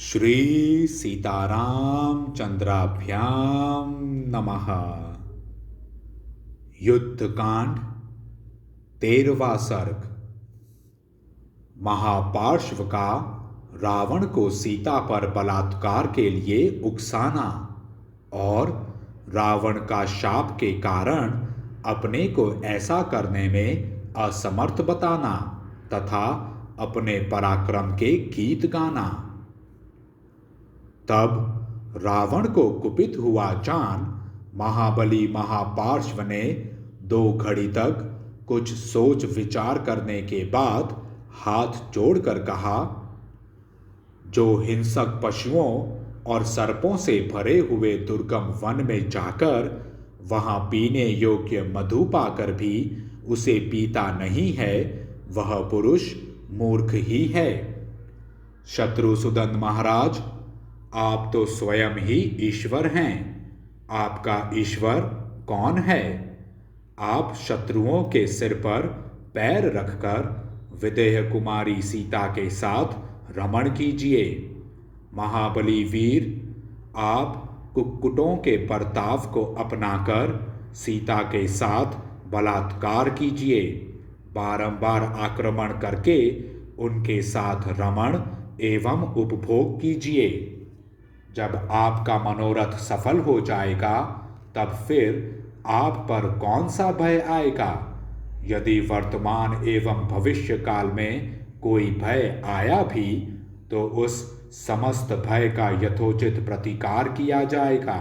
श्री सीताराम चंद्राभ्याम नमः। युद्धकांड 13वां सर्ग। महापार्श्व का रावण को सीता पर बलात्कार के लिए उकसाना और रावण का शाप के कारण अपने को ऐसा करने में असमर्थ बताना तथा अपने पराक्रम के गीत गाना। तब रावण को कुपित हुआ जान महाबली महापार्श्व ने 2 घड़ी तक कुछ सोच विचार करने के बाद हाथ जोड़कर कहा, जो हिंसक पशुओं और सर्पों से भरे हुए दुर्गम वन में जाकर वहां पीने योग्य मधु पाकर भी उसे पीता नहीं है, वह पुरुष मूर्ख ही है। शत्रुसूदन महाराज, आप तो स्वयं ही ईश्वर हैं। आपका ईश्वर कौन है? आप शत्रुओं के सिर पर पैर रखकर विदेह कुमारी सीता के साथ रमण कीजिए। महाबली वीर, आप कुक्कुटों के बर्ताव को अपनाकर सीता के साथ बलात्कार कीजिए। बारंबार आक्रमण करके उनके साथ रमण एवं उपभोग कीजिए। जब आपका मनोरथ सफल हो जाएगा तब फिर आप पर कौन सा भय आएगा? यदि वर्तमान एवं भविष्य काल में कोई भय आया भी तो उस समस्त भय का यथोचित प्रतिकार किया जाएगा।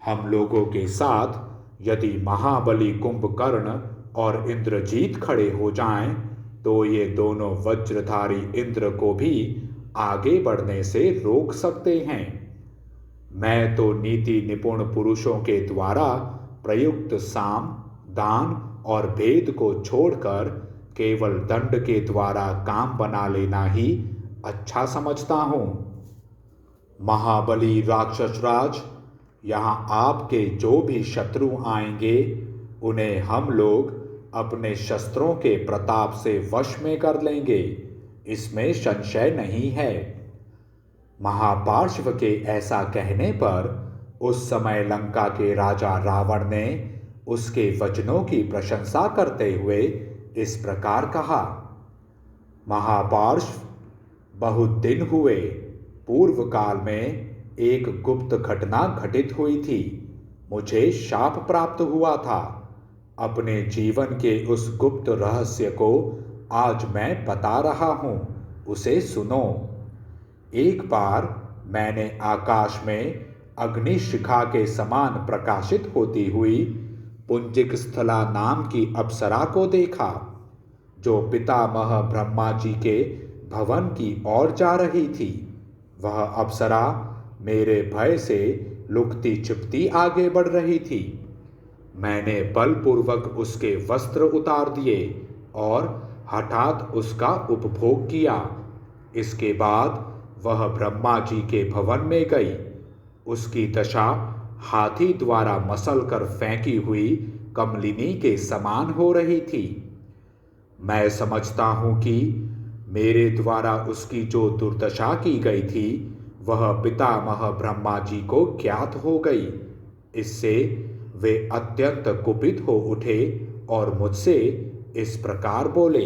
हम लोगों के साथ यदि महाबली कुंभकर्ण और इंद्रजीत खड़े हो जाएं तो ये दोनों वज्रधारी इंद्र को भी आगे बढ़ने से रोक सकते हैं। मैं तो नीति निपुण पुरुषों के द्वारा प्रयुक्त साम, दान और भेद को छोड़कर केवल दंड के द्वारा काम बना लेना ही अच्छा समझता हूं। महाबली राक्षसराज, यहाँ आपके जो भी शत्रु आएंगे उन्हें हम लोग अपने शस्त्रों के प्रताप से वश में कर लेंगे, इसमें संशय नहीं है। महापार्श्व के ऐसा कहने पर उस समय लंका के राजा रावण ने उसके वचनों की प्रशंसा करते हुए इस प्रकार कहा, महापार्श्व, बहुत दिन हुए पूर्व काल में एक गुप्त घटना घटित हुई थी। मुझे शाप प्राप्त हुआ था। अपने जीवन के उस गुप्त रहस्य को आज मैं बता रहा हूं, उसे सुनो। एक बार मैंने आकाश में अग्निशिखा के समान प्रकाशित होती हुई पुंजिक स्थला नाम की अप्सरा को देखा, जो पितामह ब्रह्मा जी के भवन की ओर जा रही थी। वह अप्सरा मेरे भय से लुकती छिपती आगे बढ़ रही थी। मैंने बलपूर्वक उसके वस्त्र उतार दिए और हठात उसका उपभोग किया। इसके बाद वह ब्रह्मा जी के भवन में गई। उसकी दशा हाथी द्वारा मसल कर फेंकी हुई कमलिनी के समान हो रही थी। मैं समझता हूं कि मेरे द्वारा उसकी जो दुर्दशा की गई थी वह पितामह ब्रह्मा जी को ज्ञात हो गई। इससे वे अत्यंत कुपित हो उठे और मुझसे इस प्रकार बोले,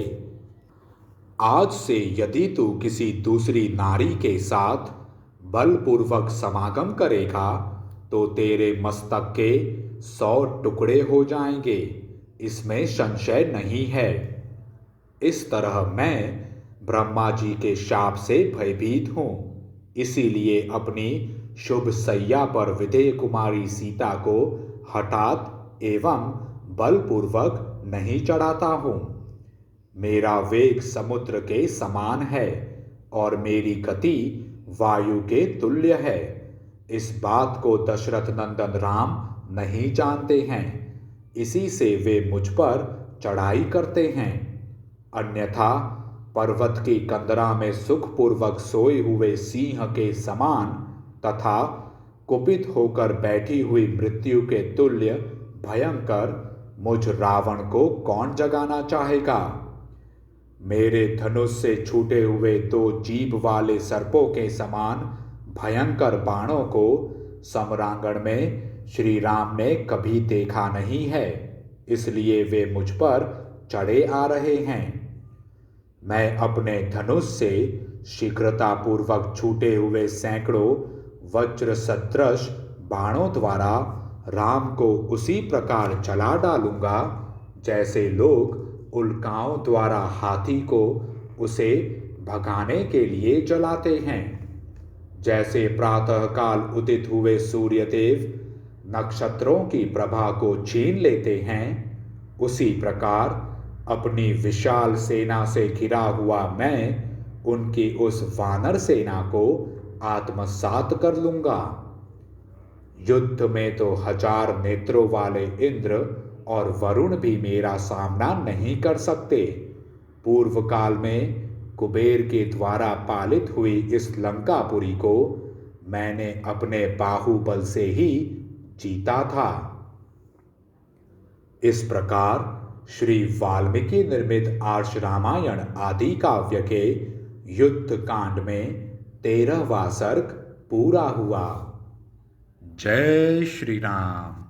आज से यदि तू किसी दूसरी नारी के साथ बलपूर्वक समागम करेगा तो तेरे मस्तक के 100 टुकड़े हो जाएंगे, इसमें संशय नहीं है। इस तरह मैं ब्रह्मा जी के शाप से भयभीत हूं, इसीलिए अपनी शुभ सैया पर विदेह कुमारी सीता को हठात एवं बलपूर्वक नहीं चढ़ाता हूं। मेरा वेग समुद्र के समान है और मेरी गति वायु के तुल्य है। इस बात को दशरथ नंदन राम नहीं जानते हैं, इसी से वे मुझ पर चढ़ाई करते हैं। अन्यथा पर्वत की कंदरा में सुखपूर्वक सोए हुए सिंह के समान तथा कुपित होकर बैठी हुई मृत्यु के तुल्य भयंकर मुझ रावण को कौन जगाना चाहेगा? मेरे धनुष से छूटे हुए दो जीभ वाले सर्पों के समान भयंकर बाणों को समरांगण में श्री राम ने कभी देखा नहीं है, इसलिए वे मुझ पर चढ़े आ रहे हैं। मैं अपने धनुष से शीघ्रतापूर्वक छूटे हुए सैकड़ों वज्र सदृश बाणों द्वारा राम को उसी प्रकार जला डालूंगा जैसे लोग उल्काओं द्वारा हाथी को उसे भगाने के लिए जलाते हैं। जैसे प्रातःकाल उदित हुए सूर्यदेव नक्षत्रों की प्रभा को छीन लेते हैं, उसी प्रकार अपनी विशाल सेना से घिरा हुआ मैं उनकी उस वानर सेना को आत्मसात कर लूंगा। युद्ध में तो 1000 नेत्रों वाले इंद्र और वरुण भी मेरा सामना नहीं कर सकते। पूर्व काल में कुबेर के द्वारा पालित हुई इस लंकापुरी को मैंने अपने बाहुबल से ही जीता था। इस प्रकार श्री वाल्मीकि निर्मित आर्ष रामायण आदि काव्य के युद्ध कांड में 13वां सर्ग पूरा हुआ। जय श्री राम।